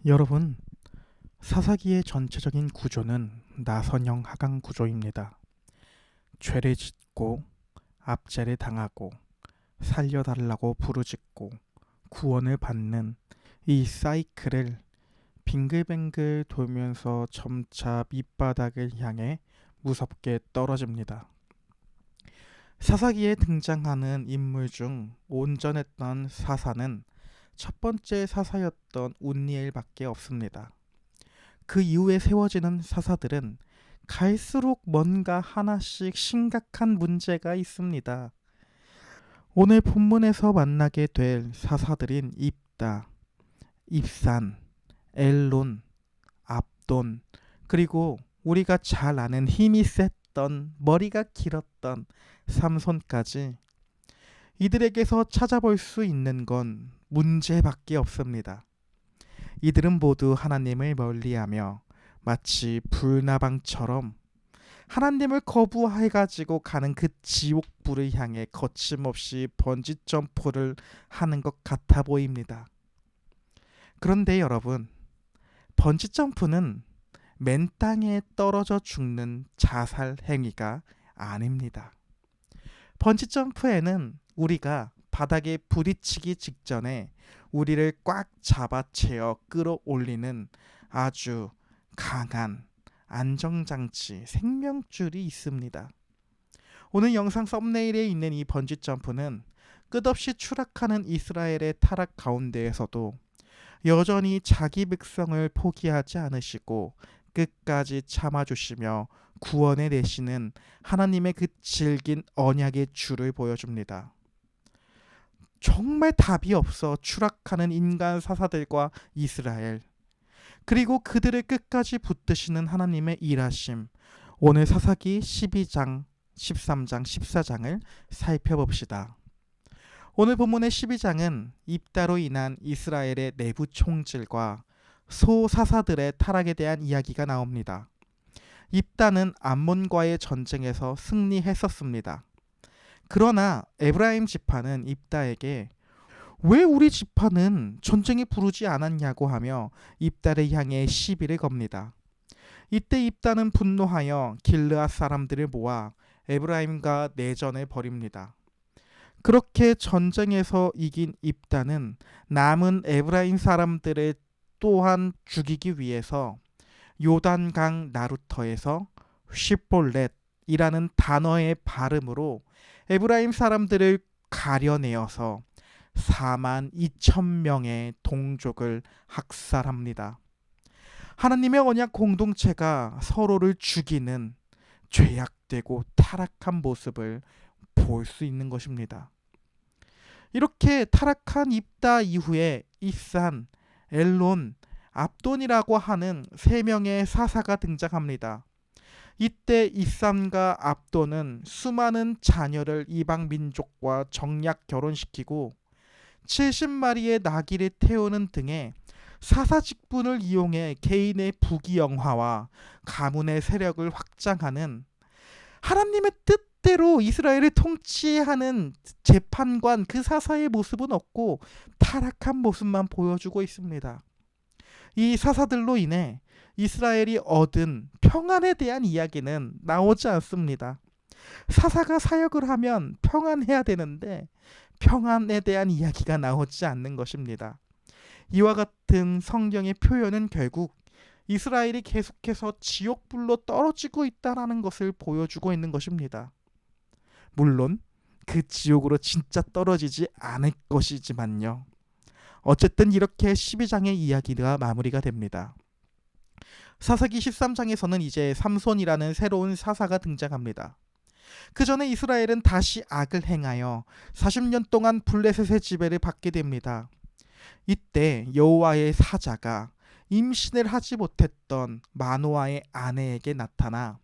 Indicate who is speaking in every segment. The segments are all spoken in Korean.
Speaker 1: 여러분, 사사기의 전체적인 구조는 나선형 하강 구조입니다. 죄를 짓고 압제를 당하고 살려달라고 부르짖고 구원을 받는 이 사이클을 빙글빙글 돌면서 점차 밑바닥을 향해 무섭게 떨어집니다. 사사기에 등장하는 인물 중 온전했던 사사는 첫 번째 사사였던 운니엘밖에 없습니다. 그 이후에 세워지는 사사들은 갈수록 뭔가 하나씩 심각한 문제가 있습니다. 오늘 본문에서 만나게 될 사사들인 입다, 입산, 엘론, 압돈, 그리고 우리가 잘 아는 힘이 셌던 머리가 길었던 삼손까지 이들에게서 찾아볼 수 있는 건 문제밖에 없습니다. 이들은 모두 하나님을 멀리하며 마치 불나방처럼 하나님을 거부해가지고 가는 그 지옥불을 향해 거침없이 번지 점프를 하는 것 같아 보입니다. 그런데 여러분, 번지 점프는 맨 땅에 떨어져 죽는 자살 행위가 아닙니다. 번지 점프에는 우리가 바닥에 부딪히기 직전에 우리를 꽉 잡아채어 끌어올리는 아주 강한 안정장치, 생명줄이 있습니다. 오늘 영상 썸네일에 있는 이 번지 점프는 끝없이 추락하는 이스라엘의 타락 가운데에서도 여전히 자기 백성을 포기하지 않으시고 끝까지 참아주시며 구원해 내시는 하나님의 그 질긴 언약의 줄을 보여줍니다. 정말 답이 없어 추락하는 인간 사사들과 이스라엘, 그리고 그들을 끝까지 붙드시는 하나님의 일하심, 오늘 사사기 12장, 13장, 14장을 살펴봅시다. 오늘 본문의 12장은 입다로 인한 이스라엘의 내부 총질과 소사사들의 타락에 대한 이야기가 나옵니다. 입다는 암몬과의 전쟁에서 승리했었습니다. 그러나 에브라임 지파는 입다에게 왜 우리 지파는 전쟁에 부르지 않았냐고 하며 입다를 향해 시비를 겁니다. 이때 입다는 분노하여 길르앗 사람들을 모아 에브라임과 내전을 벌입니다. 그렇게 전쟁에서 이긴 입다는 남은 에브라임 사람들을 또한 죽이기 위해서 요단강 나루터에서 시볼렛이라는 단어의 발음으로 에브라임 사람들을 가려내어서 4만 2천 명의 동족을 학살합니다. 하나님의 언약 공동체가 서로를 죽이는 죄악되고 타락한 모습을 볼 수 있는 것입니다. 이렇게 타락한 입다 이후에 입산, 엘론, 압돈이라고 하는 3명의 사사가 등장합니다. 이때 입산과 압돈은 수많은 자녀를 이방 민족과 정략 결혼시키고 70마리의 나귀를 태우는 등의 사사 직분을 이용해 개인의 부귀영화와 가문의 세력을 확장하는 하나님의 뜻대로 이스라엘을 통치하는 재판관, 그 사사의 모습은 없고 타락한 모습만 보여주고 있습니다. 이 사사들로 인해 이스라엘이 얻은 평안에 대한 이야기는 나오지 않습니다. 사사가 사역을 하면 평안해야 되는데 평안에 대한 이야기가 나오지 않는 것입니다. 이와 같은 성경의 표현은 결국 이스라엘이 계속해서 지옥불로 떨어지고 있다는 것을 보여주고 있는 것입니다. 물론 그 지옥으로 진짜 떨어지지 않을 것이지만요. 어쨌든 이렇게 12장의 이야기가 마무리가 됩니다. 사사기 13장에서는 이제 삼손이라는 새로운 사사가 등장합니다. 그 전에 이스라엘은 다시 악을 행하여 40년 동안 블레셋의 지배를 받게 됩니다. 이때 여호와의 사자가 임신을 하지 못했던 마노아의 아내에게 나타나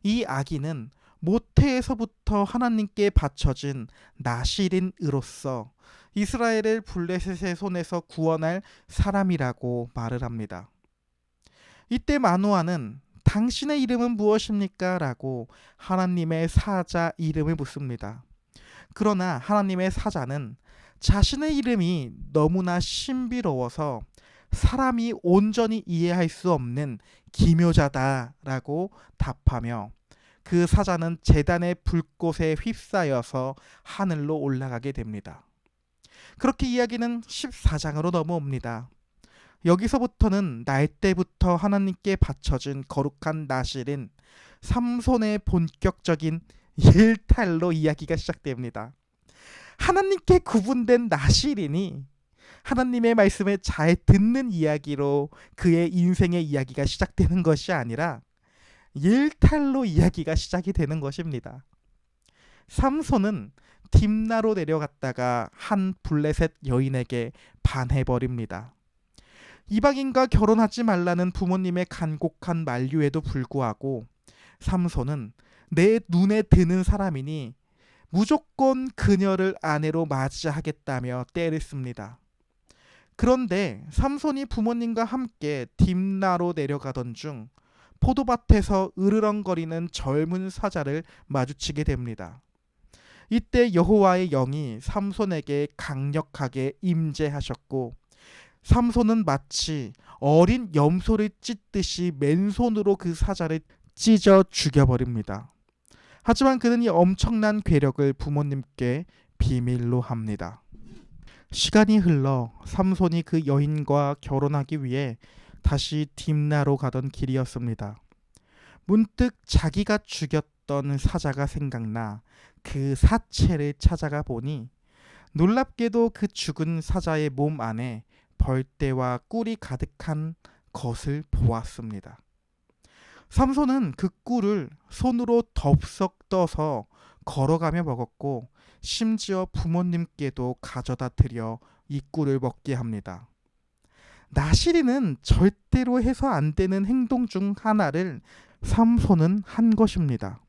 Speaker 1: 이 아기는 모태에서부터 하나님께 바쳐진 나실인으로서 이스라엘을 블레셋의 손에서 구원할 사람이라고 말을 합니다. 이때 마노아는 당신의 이름은 무엇입니까? 라고 하나님의 사자 이름을 묻습니다. 그러나 하나님의 사자는 자신의 이름이 너무나 신비로워서 사람이 온전히 이해할 수 없는 기묘자다라고 답하며 그 사자는 제단의 불꽃에 휩싸여서 하늘로 올라가게 됩니다. 그렇게 이야기는 14장으로 넘어옵니다. 여기서부터는 날 때부터 하나님께 바쳐진 거룩한 나실인 삼손의 본격적인 일탈로 이야기가 시작됩니다. 하나님께 구분된 나실이니 하나님의 말씀을 잘 듣는 이야기로 그의 인생의 이야기가 시작되는 것이 아니라 일탈로 이야기가 시작이 되는 것입니다. 삼손은 딥나로 내려갔다가 한 블레셋 여인에게 반해버립니다. 이방인과 결혼하지 말라는 부모님의 간곡한 만류에도 불구하고 삼손은 내 눈에 드는 사람이니 무조건 그녀를 아내로 맞이하겠다며 떼를 씁니다. 그런데 삼손이 부모님과 함께 딥나로 내려가던 중 포도밭에서 으르렁거리는 젊은 사자를 마주치게 됩니다. 이때 여호와의 영이 삼손에게 강력하게 임재하셨고 삼손은 마치 어린 염소를 찢듯이 맨손으로 그 사자를 찢어 죽여버립니다. 하지만 그는 이 엄청난 괴력을 부모님께 비밀로 합니다. 시간이 흘러 삼손이 그 여인과 결혼하기 위해 다시 딥나로 가던 길이었습니다. 문득 자기가 죽였던 사자가 생각나 그 사체를 찾아가 보니 놀랍게도 그 죽은 사자의 몸 안에 벌떼와 꿀이 가득한 것을 보았습니다. 삼손은 그 꿀을 손으로 덥석 떠서 걸어가며 먹었고 심지어 부모님께도 가져다 드려 이 꿀을 먹게 합니다. 나시리는 절대로 해서 안 되는 행동 중 하나를 삼손은 한 것입니다.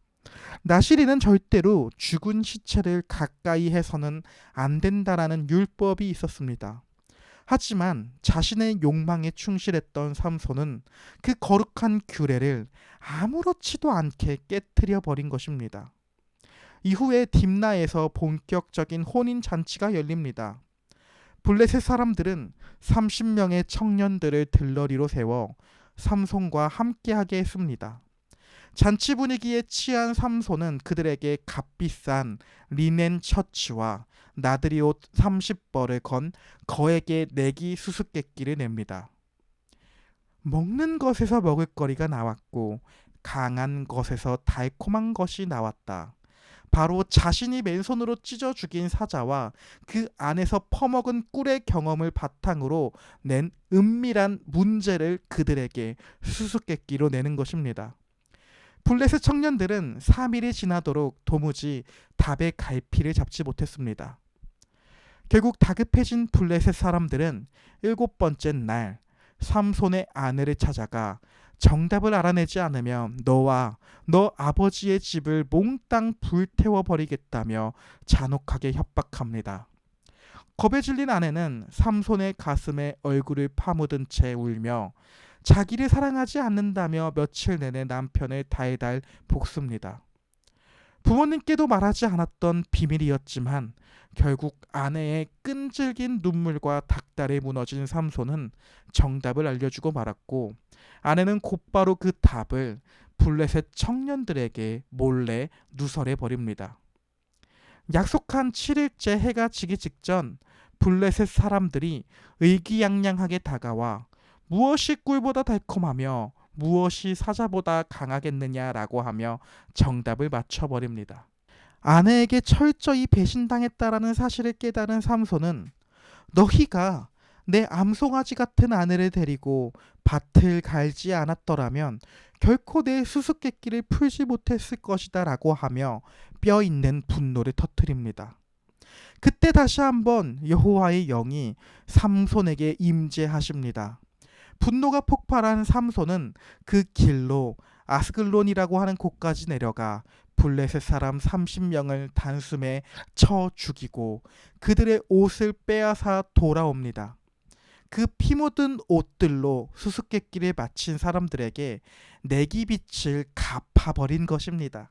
Speaker 1: 나시리는 절대로 죽은 시체를 가까이 해서는 안 된다라는 율법이 있었습니다. 하지만 자신의 욕망에 충실했던 삼손은 그 거룩한 규례를 아무렇지도 않게 깨트려 버린 것입니다. 이후에 딥나에서 본격적인 혼인 잔치가 열립니다. 블레셋 사람들은 30명의 청년들을 들러리로 세워 삼손과 함께하게 했습니다. 잔치 분위기에 취한 삼손은 그들에게 값비싼 리넨 셔츠와 나들이 옷 30벌을 건 거액의 내기 수수께끼를 냅니다. 먹는 것에서 먹을거리가 나왔고 강한 것에서 달콤한 것이 나왔다. 바로 자신이 맨손으로 찢어 죽인 사자와 그 안에서 퍼먹은 꿀의 경험을 바탕으로 낸 은밀한 문제를 그들에게 수수께끼로 내는 것입니다. 블레셋 청년들은 3일이 지나도록 도무지 답의 갈피를 잡지 못했습니다. 결국 다급해진 블레셋 사람들은 7번째 날 삼손의 아내를 찾아가 정답을 알아내지 않으면 너와 너 아버지의 집을 몽땅 불태워버리겠다며 잔혹하게 협박합니다. 겁에 질린 아내는 삼손의 가슴에 얼굴을 파묻은 채 울며 자기를 사랑하지 않는다며 며칠 내내 남편을 달달 볶습니다. 부모님께도 말하지 않았던 비밀이었지만 결국 아내의 끈질긴 눈물과 닭다리에 무너진 삼손은 정답을 알려주고 말았고 아내는 곧바로 그 답을 블레셋 청년들에게 몰래 누설해 버립니다. 약속한 7일째 해가 지기 직전 블레셋 사람들이 의기양양하게 다가와 무엇이 꿀보다 달콤하며 무엇이 사자보다 강하겠느냐라고 하며 정답을 맞춰버립니다. 아내에게 철저히 배신당했다라는 사실을 깨달은 삼손은 너희가 내 암송아지 같은 아내를 데리고 밭을 갈지 않았더라면 결코 내 수수께끼를 풀지 못했을 것이다 라고 하며 뼈 있는 분노를 터뜨립니다. 그때 다시 한번 여호와의 영이 삼손에게 임재하십니다. 분노가 폭발한 삼손은 그 길로 아스글론이라고 하는 곳까지 내려가 블레셋 사람 30명을 단숨에 쳐 죽이고 그들의 옷을 빼앗아 돌아옵니다. 그 피 묻은 옷들로 수수께끼를 마친 사람들에게 내기빛을 갚아버린 것입니다.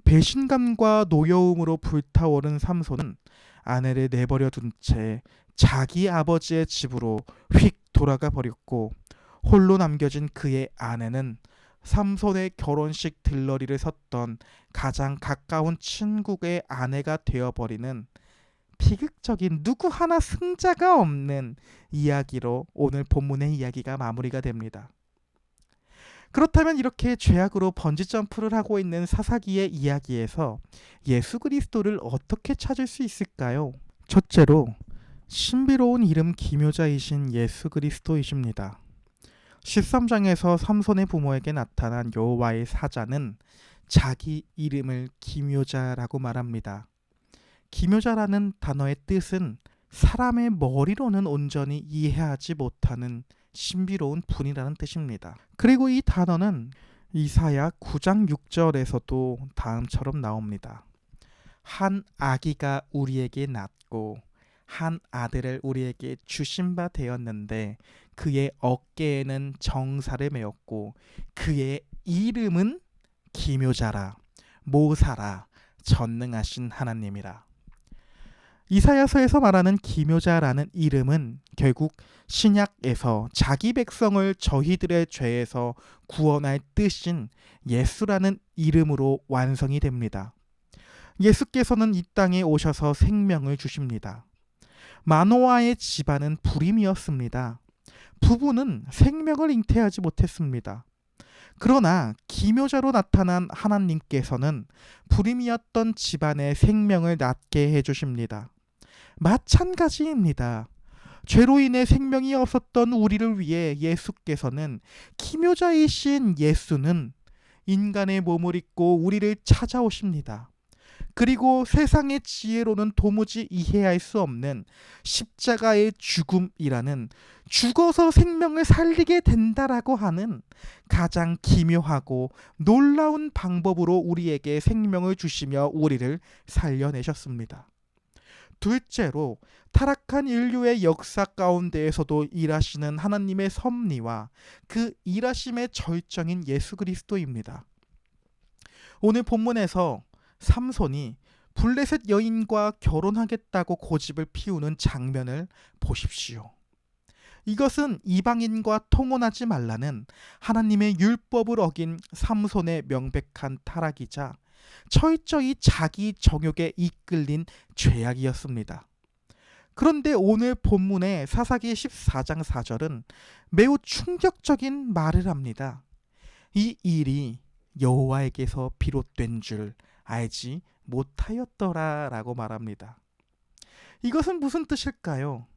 Speaker 1: 배신감과 노여움으로 불타오른 삼손은 아내를 내버려 둔 채 자기 아버지의 집으로 휙 돌아가 버렸고, 홀로 남겨진 그의 아내는 삼손의 결혼식 들러리를 섰던 가장 가까운 친구의 아내가 되어버리는 비극적인 누구 하나 승자가 없는 이야기로 오늘 본문의 이야기가 마무리가 됩니다. 그렇다면 이렇게 죄악으로 번지점프를 하고 있는 사사기의 이야기에서 예수 그리스도를 어떻게 찾을 수 있을까요? 첫째로 신비로운 이름 기묘자이신 예수 그리스도이십니다. 13장에서 삼손의 부모에게 나타난 여호와의 사자는 자기 이름을 기묘자라고 말합니다. 기묘자라는 단어의 뜻은 사람의 머리로는 온전히 이해하지 못하는 신비로운 분이라는 뜻입니다. 그리고 이 단어는 이사야 9장 6절에서도 다음처럼 나옵니다. 한 아기가 우리에게 낳고 한 아들을 우리에게 주신 바 되었는데 그의 어깨에는 정사를 메었고 그의 이름은 기묘자라, 모사라, 전능하신 하나님이라. 이사야서에서 말하는 기묘자라는 이름은 결국 신약에서 자기 백성을 저희들의 죄에서 구원할 뜻인 예수라는 이름으로 완성이 됩니다. 예수께서는 이 땅에 오셔서 생명을 주십니다. 마노아의 집안은 불임이었습니다. 부부는 생명을 잉태하지 못했습니다. 그러나 기묘자로 나타난 하나님께서는 불임이었던 집안의 생명을 낳게 해주십니다. 마찬가지입니다. 죄로 인해 생명이 없었던 우리를 위해 예수께서는, 기묘자이신 예수는 인간의 몸을 입고 우리를 찾아오십니다. 그리고 세상의 지혜로는 도무지 이해할 수 없는 십자가의 죽음이라는, 죽어서 생명을 살리게 된다라고 하는 가장 기묘하고 놀라운 방법으로 우리에게 생명을 주시며 우리를 살려내셨습니다. 둘째로 타락한 인류의 역사 가운데에서도 일하시는 하나님의 섭리와 그 일하심의 절정인 예수 그리스도입니다. 오늘 본문에서 삼손이 블레셋 여인과 결혼하겠다고 고집을 피우는 장면을 보십시오. 이것은 이방인과 통혼하지 말라는 하나님의 율법을 어긴 삼손의 명백한 타락이자 철저히 자기 정욕에 이끌린 죄악이었습니다. 그런데 오늘 본문의 사사기 14장 4절은 매우 충격적인 말을 합니다. 이 일이 여호와에게서 비롯된 줄 알지 못하였더라 라고 말합니다. 이것은 무슨 뜻일까요?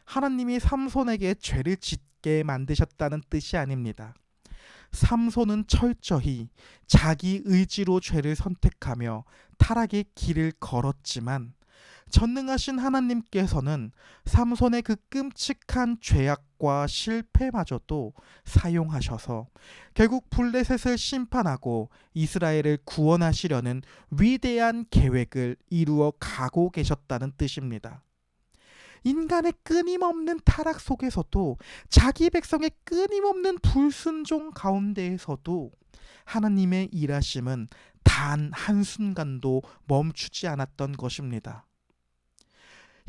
Speaker 1: 하나님이 삼손에게 죄를 짓게 만드셨다는 뜻이 아닙니다. 삼손은 철저히 자기 의지로 죄를 선택하며 타락의 길을 걸었지만, 전능하신 하나님께서는 삼손의 그 끔찍한 죄악과 실패마저도 사용하셔서 결국 블레셋을 심판하고 이스라엘을 구원하시려는 위대한 계획을 이루어 가고 계셨다는 뜻입니다. 인간의 끊임없는 타락 속에서도, 자기 백성의 끊임없는 불순종 가운데에서도 하나님의 일하심은 단 한순간도 멈추지 않았던 것입니다.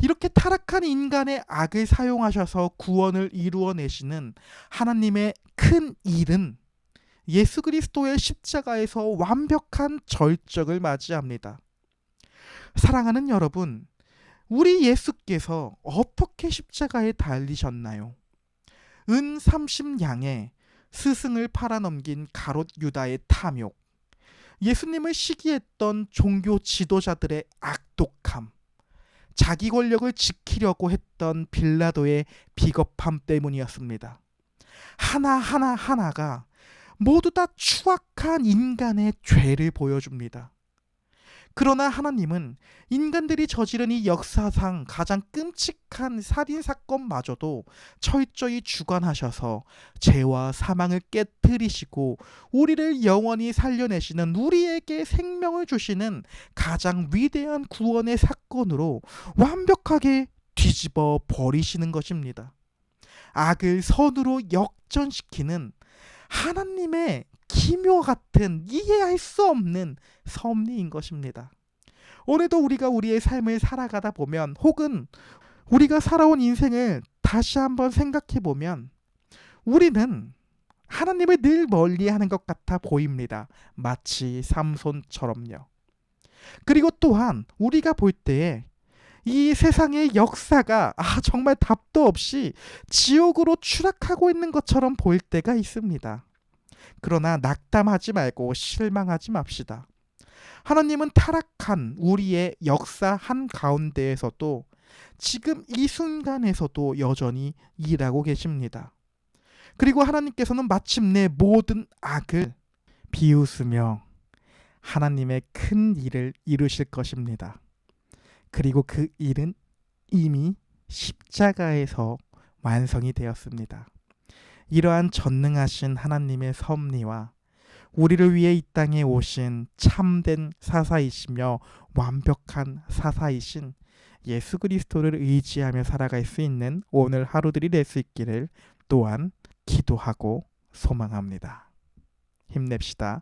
Speaker 1: 이렇게 타락한 인간의 악을 사용하셔서 구원을 이루어내시는 하나님의 큰 일은 예수 그리스도의 십자가에서 완벽한 절정을 맞이합니다. 사랑하는 여러분, 우리 예수께서 어떻게 십자가에 달리셨나요? 은 30양에 스승을 팔아넘긴 가롯 유다의 탐욕, 예수님을 시기했던 종교 지도자들의 악독함, 자기 권력을 지키려고 했던 빌라도의 비겁함 때문이었습니다. 하나가 모두 다 추악한 인간의 죄를 보여줍니다. 그러나 하나님은 인간들이 저지른 이 역사상 가장 끔찍한 살인사건마저도 철저히 주관하셔서 죄와 사망을 깨뜨리시고 우리를 영원히 살려내시는, 우리에게 생명을 주시는 가장 위대한 구원의 사건으로 완벽하게 뒤집어 버리시는 것입니다. 악을 선으로 역전시키는 하나님의 기묘 같은 이해할 수 없는 섭리인 것입니다. 오늘도 우리가 우리의 삶을 살아가다 보면 혹은 우리가 살아온 인생을 다시 한번 생각해 보면 우리는 하나님을 늘 멀리하는 것 같아 보입니다. 마치 삼손처럼요. 그리고 또한 우리가 볼 때에 이 세상의 역사가 정말 답도 없이 지옥으로 추락하고 있는 것처럼 보일 때가 있습니다. 그러나 낙담하지 말고 실망하지 맙시다. 하나님은 타락한 우리의 역사 한가운데에서도 지금 이 순간에서도 여전히 일하고 계십니다. 그리고 하나님께서는 마침내 모든 악을 비웃으며 하나님의 큰 일을 이루실 것입니다. 그리고 그 일은 이미 십자가에서 완성이 되었습니다. 이러한 전능하신 하나님의 섭리와 우리를 위해 이 땅에 오신 참된 사사이시며 완벽한 사사이신 예수 그리스도를 의지하며 살아갈 수 있는 오늘 하루들이 될 수 있기를 또한 기도하고 소망합니다. 힘냅시다.